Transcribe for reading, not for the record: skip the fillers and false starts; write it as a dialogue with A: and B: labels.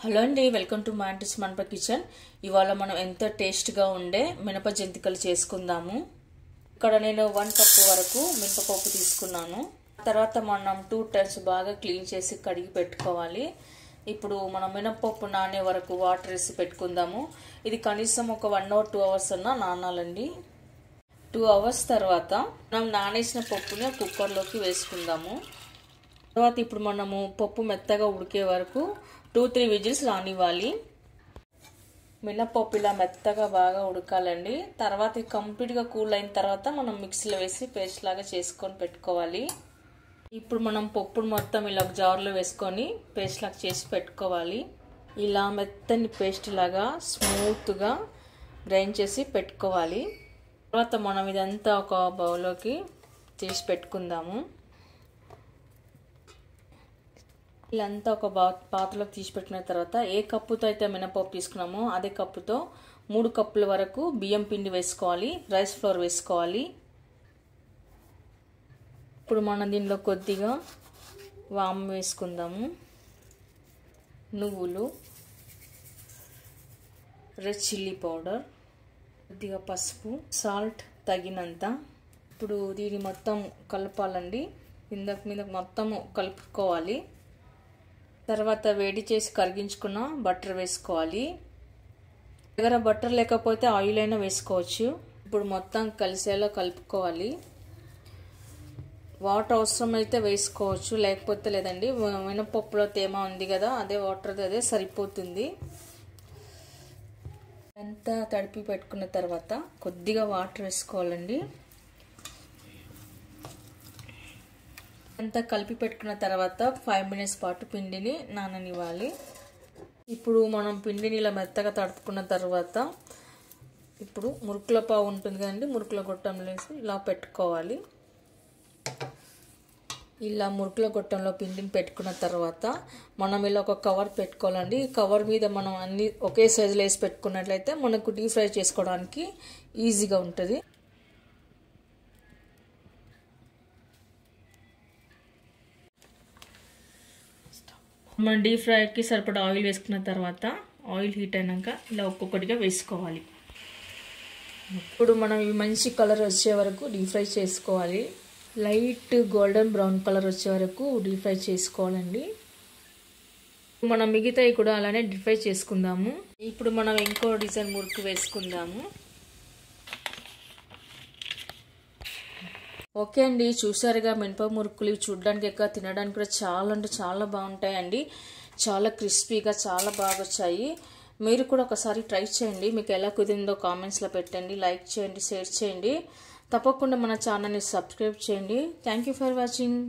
A: Hello అండి, welcome to mantis మనప kitchen. ఇవాళ మనం ఎంతో టేస్ట్గా ఉండే మినప జంతికలు చేసుకుందాము. ఇక్కడ నేను 1 కప్పు వరకు మినపప్పు తీసుకున్నాను. తర్వాత మనం 2 టైమ్స్ బాగా క్లీన్ చేసి కడిగి పెట్టుకోవాలి. ఇప్పుడు మనం మినపప్పు నానే వరకు వాటర్ వేసి పెట్టుకుందాము. ఇది కనీసం ఒక 1 or 2 hours అన్నా నానాలండి. 2 hours తర్వాత మనం నానేసిన పప్పుని కుక్కర్లోకి వేసుకుందాము. తర్వాత ఇప్పుడు మనము పప్పు మెత్తగా ఉడికే వరకు 2-3 విజిల్స్ రానివ్వాలి. మినపప్పు ఇలా మెత్తగా బాగా ఉడకాలండి. తర్వాత కంప్లీట్గా కూల్ అయిన తర్వాత మనం మిక్సీలో వేసి పేస్ట్ లాగా చేసుకొని పెట్టుకోవాలి. ఇప్పుడు మనం పప్పును మొత్తం ఇలా జార్లో వేసుకొని పేస్ట్ లాగా చేసి పెట్టుకోవాలి. ఇలా మెత్తని పేస్ట్ లాగా స్మూత్గా గ్రైండ్ చేసి పెట్టుకోవాలి. తర్వాత మనం ఇదంతా ఒక బౌల్లోకి తీసి పెట్టుకుందాము. ఇలాంతా ఒక పాత్రలోకి తీసి పెట్టుకున్న తర్వాత ఏ కప్పుతో అయితే మినపప్పు తీసుకున్నామో అదే కప్పుతో 3 కప్పుల వరకు బియ్యం పిండి వేసుకోవాలి. రైస్ ఫ్లోర్ వేసుకోవాలి. ఇప్పుడు మనం దీనిలో కొద్దిగా వాము వేసుకుందాము, నువ్వులు, రెడ్ చిల్లీ పౌడర్, కొద్దిగా పసుపు, సాల్ట్ తగినంత. ఇప్పుడు దీన్ని మొత్తం కలపాలండి. ఇందాక మీద మొత్తం కలుపుకోవాలి. తర్వాత వేడి చేసి కరిగించుకున్న బటర్ వేసుకోవాలి. దగ్గర బటర్ లేకపోతే ఆయిల్ అయినా వేసుకోవచ్చు. ఇప్పుడు మొత్తం కలిసేలా కలుపుకోవాలి. వాటర్ అవసరం అయితే వేసుకోవచ్చు, లేకపోతే లేదండి. మినపప్పులో తేమ ఉంది కదా, అదే వాటర్ అదే సరిపోతుంది. అంతా తడిపి పెట్టుకున్న తర్వాత కొద్దిగా వాటర్ వేసుకోవాలండి. అంతా కలిపి పెట్టుకున్న తర్వాత 5 minutes పాటు పిండిని నాననివ్వాలి. ఇప్పుడు మనం పిండిని ఇలా మెత్తగా తడుపుకున్న తర్వాత ఇప్పుడు మురుకుల పావు ఉంటుంది కదండి, మురుకుల గొట్టంలో వేసి ఇలా పెట్టుకోవాలి. ఇలా మురుకుల గొట్టంలో పిండిని పెట్టుకున్న తర్వాత మనం ఇలా ఒక కవర్ పెట్టుకోవాలండి. ఈ కవర్ మీద మనం అన్ని ఒకే సైజులో వేసి పెట్టుకున్నట్లయితే మనకు డీప్ ఫ్రై చేసుకోవడానికి ఈజీగా ఉంటుంది. మనం డీప్ ఫ్రైకి సరిపడా ఆయిల్ వేసుకున్న తర్వాత ఆయిల్ హీట్ అయినాక ఇలా ఒక్కొక్కటిగా వేసుకోవాలి. ఇప్పుడు మనం ఇవి మంచి కలర్ వచ్చే వరకు డీప్ ఫ్రై చేసుకోవాలి. లైట్ గోల్డెన్ బ్రౌన్ కలర్ వచ్చే వరకు డీప్ ఫ్రై చేసుకోవాలండి. మనం మిగతాయి కూడా అలానే డీప్ ఫ్రై చేసుకుందాము. ఇప్పుడు మనం ఇంకో డిజైన్ మురుకు వేసుకుందాము. ఓకే అండి, చూసారుగా మినప మురుకులు. చూడడానికి ఎక్క తినడానికి కూడా చాలా అంటే చాలా బాగుంటాయండి. చాలా క్రిస్పీగా చాలా బాగా వచ్చాయి. మీరు కూడా ఒకసారి ట్రై చేయండి. మీకు ఎలా కుదిరిందో కామెంట్స్లో పెట్టండి. లైక్ చేయండి, షేర్ చేయండి. తప్పకుండా మన ఛానల్ని సబ్స్క్రైబ్ చేయండి. Thank you for watching.